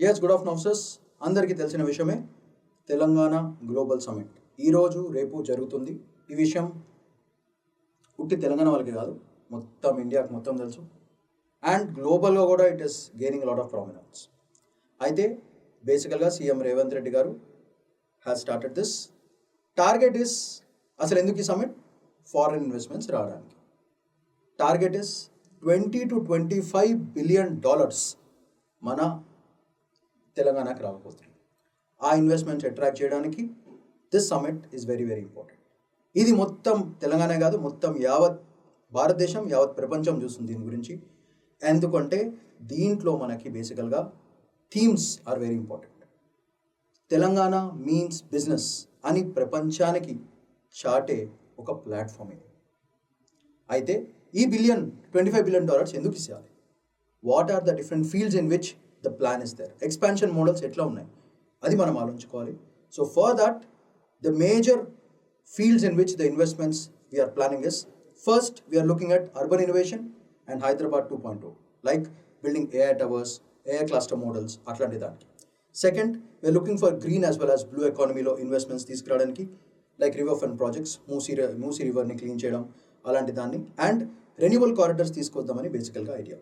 Yes, good afternoon officers. అందరికీ తెలిసిన విషయమే తెలంగాణ గ్లోబల్ సమిట్ ఈరోజు రేపు జరుగుతుంది. ఈ విషయం ఉట్టి తెలంగాణ వాళ్ళకి కాదు, మొత్తం ఇండియాకి మొత్తం తెలుసు. అండ్ గ్లోబల్గా కూడా it is gaining lot of prominence. అయితే బేసికల్గా సీఎం రేవంత్ రెడ్డి గారు has started this. Target is, అసలు ఎందుకు ఈ సమిట్? ఫారిన్ ఇన్వెస్ట్మెంట్స్ రావడానికి. టార్గెట్ ఇస్ $20 to $25 billion మన తెలంగాణకి రాకపోతుంది. ఆ ఇన్వెస్ట్మెంట్స్ అట్రాక్ట్ చేయడానికి this summit is very very important. ఇది మొత్తం తెలంగాణ కాదు, మొత్తం యావత్ భారతదేశం, యావత్ ప్రపంచం చూస్తుంది దీని గురించి. ఎందుకంటే దీంట్లో మనకి బేసికల్గా themes are very important. Telangana means business అని ప్రపంచానికి చాటే ఒక ప్లాట్ఫామ్ ఇది. అయితే ఈ $25 billion ఎందుకు ఇవ్వాలి? What are the different fields in which the plan is there? Expansion models ఎట్లా ఉన్నాయి అది మనం ఆలోచించుకోవాలి. So for that the major fields in which the investments we are planning is, first we are looking at urban innovation and Hyderabad 2.0, like building AI towers, AI cluster models, atlanti daniki. Second, we are looking for green as well as blue economy lo investments తీసుకురావడానికి, like river front projects, Musi river ni clean చేయడం అలాంటి దాన్ని, and renewable corridors తీసుకొద్దామని బేసికల్గా idea.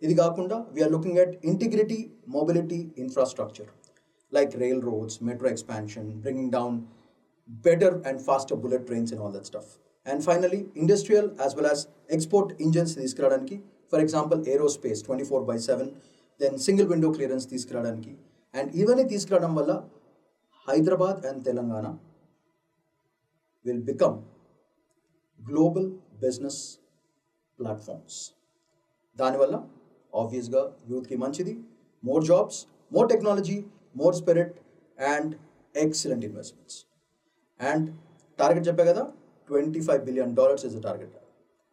ఇది కాకుండా we are looking at integrity mobility infrastructure, like railroads, metro expansion, bringing down better and faster bullet trains and all that stuff. And finally, industrial as well as export engines తీసుకురావడానికి, for example aerospace 24/7, then single window clearance తీసుకురావడానికి. And ఇవన్నీ తీసుకురావడం వల్ల Hyderabad and Telangana will become global business platforms. దానివల్ల ఆబ్వియస్గా యూత్కి మంచిది, more jobs, more technology, more spirit and excellent investments. And target చెప్పే కదా, $25 billion ఇస్ ద టార్గెట్.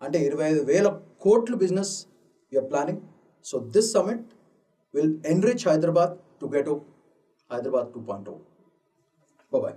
అంటే 25,000 కోట్ల business you're planning. So this summit will enrich Hyderabad to get Hyderabad 2.0. Bye-bye.